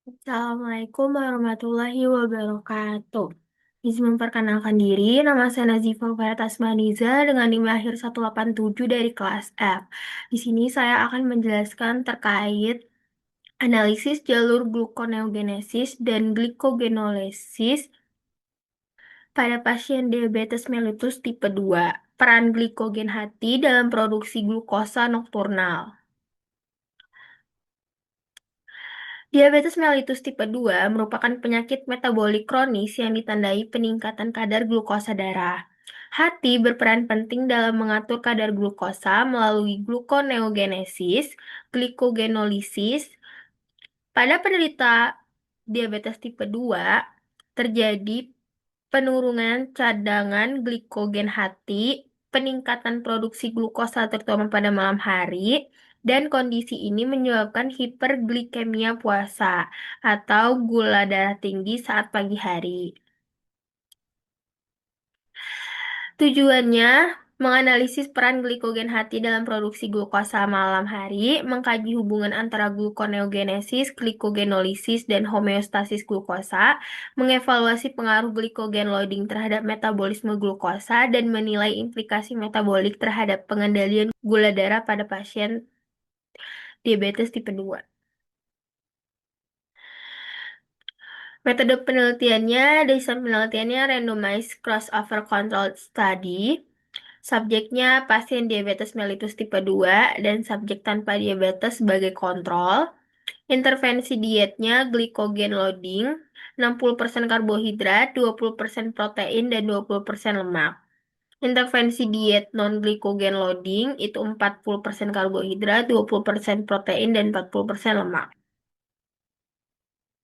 Assalamualaikum warahmatullahi wabarakatuh. Izin memperkenalkan diri, nama saya Nazifa Asmaniza dengan NIM lahir 187 dari kelas F. Di sini saya akan menjelaskan terkait analisis jalur gluconeogenesis dan glikogenolysis pada pasien diabetes mellitus tipe 2, peran glikogen hati dalam produksi glukosa nokturnal. Diabetes mellitus tipe 2 merupakan penyakit metabolik kronis yang ditandai peningkatan kadar glukosa darah. Hati berperan penting dalam mengatur kadar glukosa melalui gluconeogenesis, glikogenolisis. Pada penderita diabetes tipe 2, terjadi penurunan cadangan glikogen hati, peningkatan produksi glukosa terutama pada malam hari, dan kondisi ini menyebabkan hiperglikemia puasa atau gula darah tinggi saat pagi hari. Tujuannya menganalisis peran glikogen hati dalam produksi glukosa malam hari, mengkaji hubungan antara gluconeogenesis, glikogenolisis, dan homeostasis glukosa, mengevaluasi pengaruh glikogen loading terhadap metabolisme glukosa, dan menilai implikasi metabolik terhadap pengendalian gula darah pada pasien diabetes tipe 2. Metode penelitiannya, desain penelitiannya randomized crossover controlled study. Subjeknya pasien diabetes mellitus tipe 2 dan subjek tanpa diabetes sebagai kontrol. Intervensi dietnya glikogen loading, 60% karbohidrat, 20% protein, dan 20% lemak. Intervensi diet non-glikogen loading itu 40% karbohidrat, 20% protein, dan 40% lemak.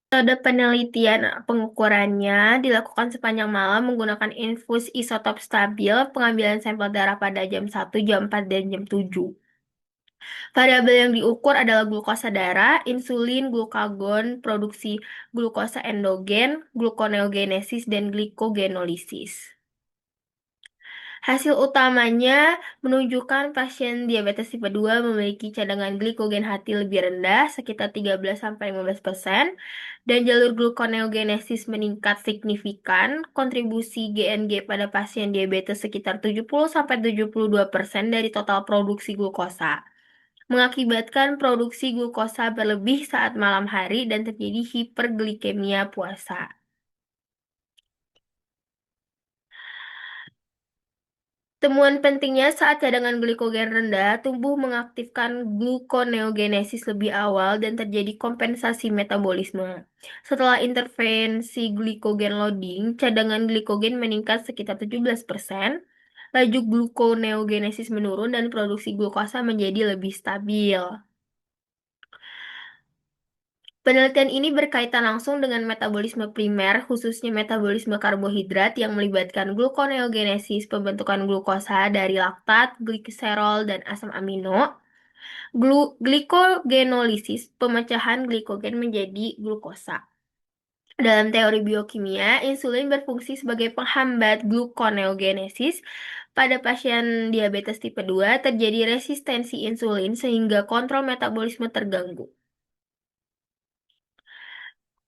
Metode penelitian pengukurannya dilakukan sepanjang malam menggunakan infus isotop stabil, pengambilan sampel darah pada jam 1, jam 4, dan jam 7. Variabel yang diukur adalah glukosa darah, insulin, glukagon, produksi glukosa endogen, gluconeogenesis, dan glikogenolisis. Hasil utamanya menunjukkan pasien diabetes tipe 2 memiliki cadangan glikogen hati lebih rendah, sekitar 13-15%, dan jalur gluconeogenesis meningkat signifikan, kontribusi GNG pada pasien diabetes sekitar 70-72% dari total produksi glukosa, mengakibatkan produksi glukosa berlebih saat malam hari dan terjadi hiperglikemia puasa. Temuan pentingnya saat cadangan glikogen rendah, tubuh mengaktifkan gluconeogenesis lebih awal dan terjadi kompensasi metabolisme. Setelah intervensi glikogen loading, cadangan glikogen meningkat sekitar 17%, laju gluconeogenesis menurun dan produksi glukosa menjadi lebih stabil. Penelitian ini berkaitan langsung dengan metabolisme primer, khususnya metabolisme karbohidrat yang melibatkan gluconeogenesis, pembentukan glukosa dari laktat, gliserol, dan asam amino. Glikogenolisis, pemecahan glikogen menjadi glukosa. Dalam teori biokimia, insulin berfungsi sebagai penghambat gluconeogenesis. Pada pasien diabetes tipe 2, terjadi resistensi insulin sehingga kontrol metabolisme terganggu.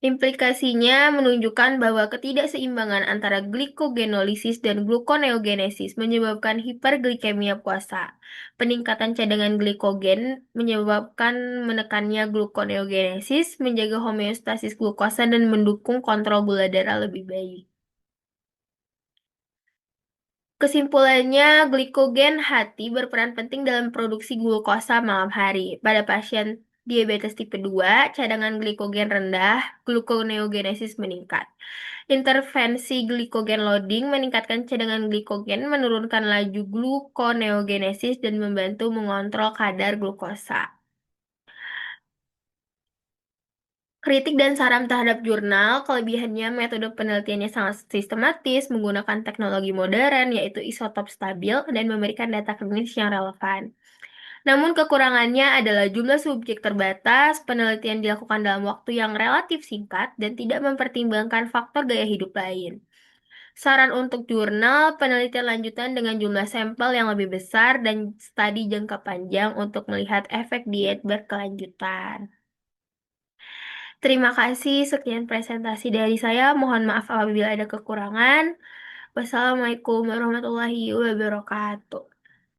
Implikasinya menunjukkan bahwa ketidakseimbangan antara glikogenolisis dan gluconeogenesis menyebabkan hiperglikemia puasa. Peningkatan cadangan glikogen menyebabkan menekannya gluconeogenesis, menjaga homeostasis glukosa, dan mendukung kontrol gula darah lebih baik. Kesimpulannya, glikogen hati berperan penting dalam produksi glukosa malam hari. Pada pasien diabetes tipe 2, cadangan glikogen rendah, gluconeogenesis meningkat. Intervensi glikogen loading meningkatkan cadangan glikogen, menurunkan laju gluconeogenesis, dan membantu mengontrol kadar glukosa. Kritik dan saran terhadap jurnal, kelebihannya metode penelitiannya sangat sistematis, menggunakan teknologi modern, yaitu isotop stabil, dan memberikan data klinis yang relevan. Namun kekurangannya adalah jumlah subjek terbatas, penelitian dilakukan dalam waktu yang relatif singkat, dan tidak mempertimbangkan faktor gaya hidup lain. Saran untuk jurnal, penelitian lanjutan dengan jumlah sampel yang lebih besar, dan studi jangka panjang untuk melihat efek diet berkelanjutan. Terima kasih, sekian presentasi dari saya. Mohon maaf apabila ada kekurangan. Wassalamualaikum warahmatullahi wabarakatuh.